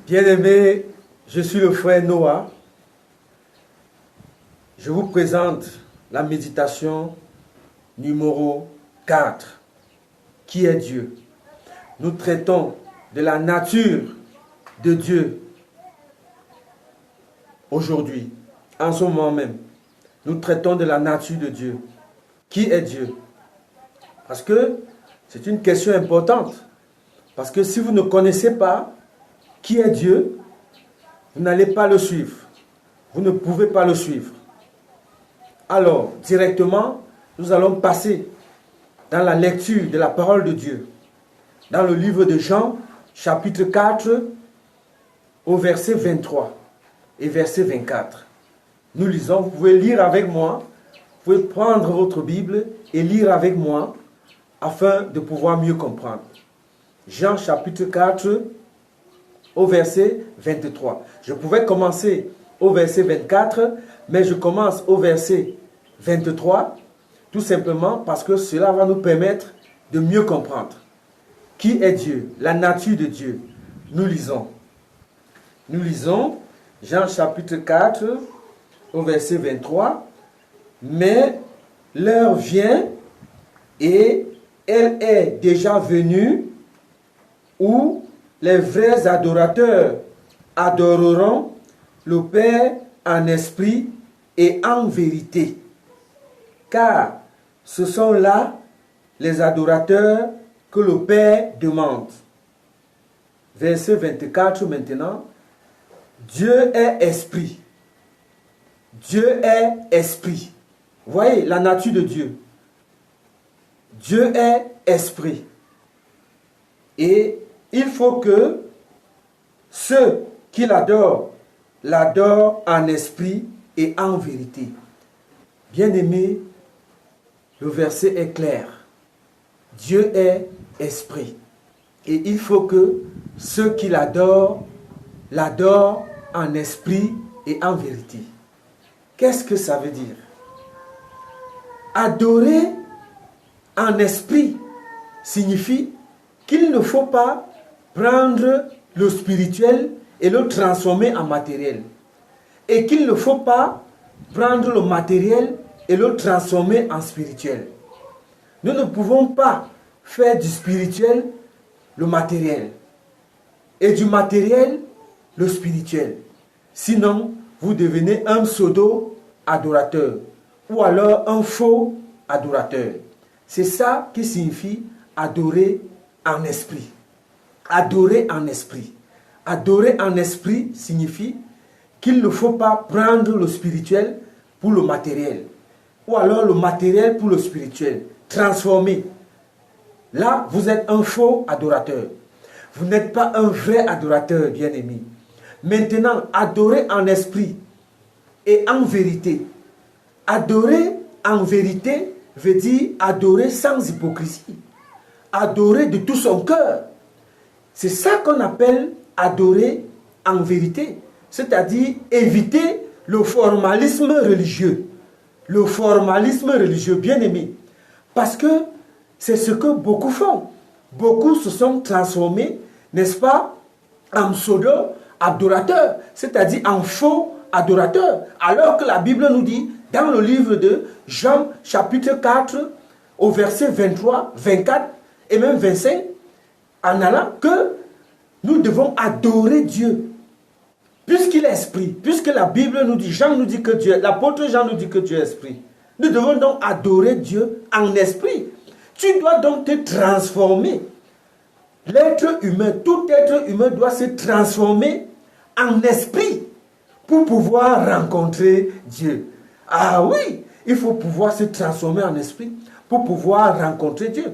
Bien-aimés, je suis le frère Noah. Je vous présente la méditation numéro 4. Qui est Dieu? Nous traitons de la nature de Dieu aujourd'hui, en ce moment même. Nous traitons de la nature de Dieu. Qui est Dieu? Parce que c'est une question importante. Parce que si vous ne connaissez pas qui est Dieu, vous n'allez pas le suivre. Vous ne pouvez pas le suivre. Alors, directement, nous allons passer dans la lecture de la parole de Dieu. Dans le livre de Jean, chapitre 4, au verset 23 et verset 24. Nous lisons, vous pouvez lire avec moi, vous pouvez prendre votre Bible et lire avec moi afin de pouvoir mieux comprendre. Jean chapitre 4, au verset 23. Je pouvais commencer au verset 24, mais je commence au verset 23, tout simplement parce que cela va nous permettre de mieux comprendre. Qui est Dieu? La nature de Dieu. Nous lisons. Nous lisons Jean chapitre 4, au verset 23. Mais l'heure vient et elle est déjà venue où les vrais adorateurs adoreront le Père en esprit et en vérité. Car ce sont là les adorateurs que le Père demande. Verset 24 maintenant. Dieu est esprit. Dieu est esprit. Voyez la nature de Dieu. Dieu est esprit. Et il faut que ceux qui l'adorent en esprit et en vérité. Bien-aimés, le verset est clair. Dieu est esprit. Et il faut que ceux qui l'adorent en esprit et en vérité. Qu'est-ce que ça veut dire? Adorer en esprit signifie qu'il ne faut pas prendre le spirituel et le transformer en matériel. Et qu'il ne faut pas prendre le matériel et le transformer en spirituel. Nous ne pouvons pas faire du spirituel le matériel et du matériel le spirituel. Sinon, vous devenez un pseudo-adorateur ou alors un faux adorateur. C'est ça qui signifie adorer en esprit. Adorer en esprit. Adorer en esprit signifie qu'il ne faut pas prendre le spirituel pour le matériel. Ou alors le matériel pour le spirituel. Transformer. Là, vous êtes un faux adorateur. Vous n'êtes pas un vrai adorateur, bien-aimé. Maintenant, adorer en esprit et en vérité. Adorer en vérité veut dire adorer sans hypocrisie. Adorer de tout son cœur. C'est ça qu'on appelle adorer en vérité. C'est-à-dire éviter le formalisme religieux. Le formalisme religieux, bien aimé. Parce que c'est ce que beaucoup font. Beaucoup se sont transformés, n'est-ce pas, en pseudo-adorateurs, c'est-à-dire en faux adorateurs. Alors que la Bible nous dit, dans le livre de Jean, chapitre 4, au verset 23, 24 et même 25, en allant, que nous devons adorer Dieu. Puisqu'il est esprit, puisque la Bible nous dit, Jean nous dit que Dieu, l'apôtre Jean nous dit que Dieu est esprit. Nous devons donc adorer Dieu en esprit. Tu dois donc te transformer. L'être humain, tout être humain doit se transformer en esprit pour pouvoir rencontrer Dieu. Ah oui, il faut pouvoir se transformer en esprit pour pouvoir rencontrer Dieu.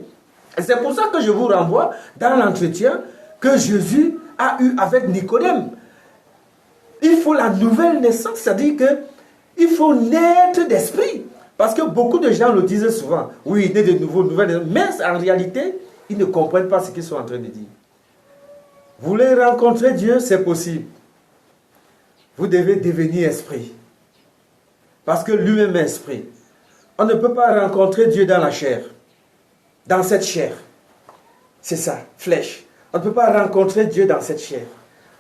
Et c'est pour ça que je vous renvoie dans l'entretien que Jésus a eu avec Nicodème. Il faut la nouvelle naissance, c'est-à-dire qu'il faut naître d'esprit. Parce que beaucoup de gens le disent souvent, oui, né de nouveau, nouvelle naissance, mais en réalité, ils ne comprennent pas ce qu'ils sont en train de dire. Vous voulez rencontrer Dieu, c'est possible. Vous devez devenir esprit. Parce que lui-même est esprit. On ne peut pas rencontrer Dieu dans la chair. Dans cette chair. C'est ça, flèche. On ne peut pas rencontrer Dieu dans cette chair.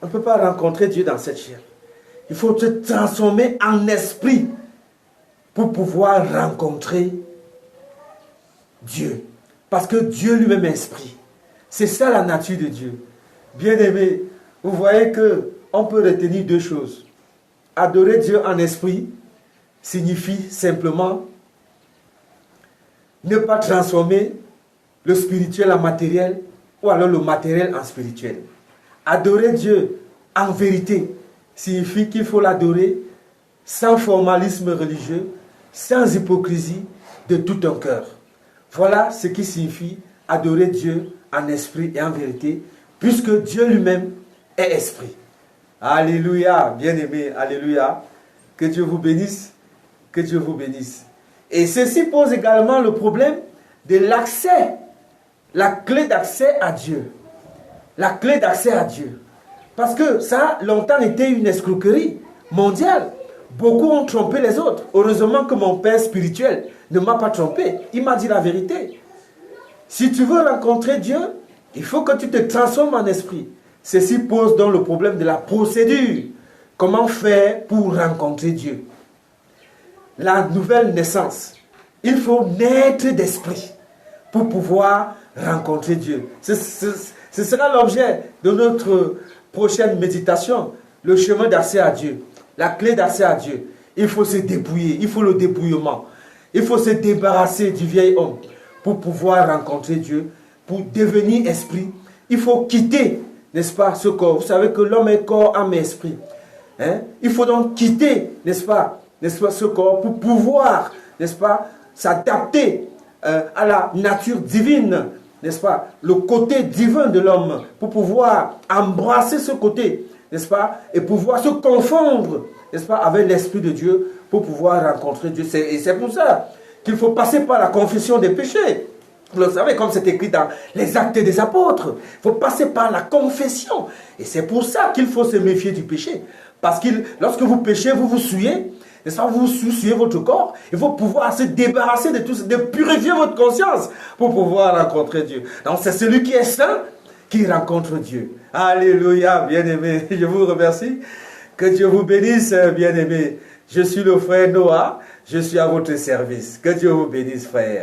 On ne peut pas rencontrer Dieu dans cette chair. Il faut se transformer en esprit pour pouvoir rencontrer Dieu. Parce que Dieu lui-même est esprit. C'est ça la nature de Dieu. Bien-aimés, vous voyez qu'on peut retenir deux choses. Adorer Dieu en esprit signifie simplement ne pas transformer le spirituel en matériel ou alors le matériel en spirituel. Adorer Dieu en vérité signifie qu'il faut l'adorer sans formalisme religieux, sans hypocrisie, de tout un cœur. Voilà ce qui signifie adorer Dieu en esprit et en vérité, puisque Dieu lui-même est esprit. Alléluia, bien-aimés, alléluia. Que Dieu vous bénisse, que Dieu vous bénisse. Et ceci pose également le problème de l'accès, la clé d'accès à Dieu. La clé d'accès à Dieu. Parce que ça a longtemps été une escroquerie mondiale. Beaucoup ont trompé les autres. Heureusement que mon père spirituel ne m'a pas trompé. Il m'a dit la vérité. Si tu veux rencontrer Dieu, il faut que tu te transformes en esprit. Ceci pose donc le problème de la procédure. Comment faire pour rencontrer Dieu? La nouvelle naissance. Il faut naître d'esprit pour pouvoir rencontrer Dieu. Ce sera l'objet de notre prochaine méditation. Le chemin d'accès à Dieu. La clé d'accès à Dieu. Il faut se dépouiller. Il faut le dépouillement. Il faut se débarrasser du vieil homme pour pouvoir rencontrer Dieu, pour devenir esprit. Il faut quitter, n'est-ce pas, ce corps. Vous savez que l'homme est corps, âme et esprit. Hein? Il faut donc quitter, n'est-ce pas, ce corps pour pouvoir, n'est-ce pas, s'adapter à la nature divine, n'est-ce pas, le côté divin de l'homme, pour pouvoir embrasser ce côté, n'est-ce pas, et pouvoir se confondre, n'est-ce pas, avec l'Esprit de Dieu pour pouvoir rencontrer Dieu. Et c'est pour ça qu'il faut passer par la confession des péchés. Vous le savez, comme c'est écrit dans les Actes des Apôtres, il faut passer par la confession. Et c'est pour ça qu'il faut se méfier du péché. Parce que lorsque vous péchez, vous vous souillez, n'est-ce pas, vous souillez votre corps. Il faut pouvoir se débarrasser de tout ça, de purifier votre conscience pour pouvoir rencontrer Dieu. Donc c'est celui qui est saint qui rencontre Dieu. Alléluia, bien-aimés. Je vous remercie. Que Dieu vous bénisse, bien-aimés. Je suis le frère Noah. Je suis à votre service. Que Dieu vous bénisse, frère.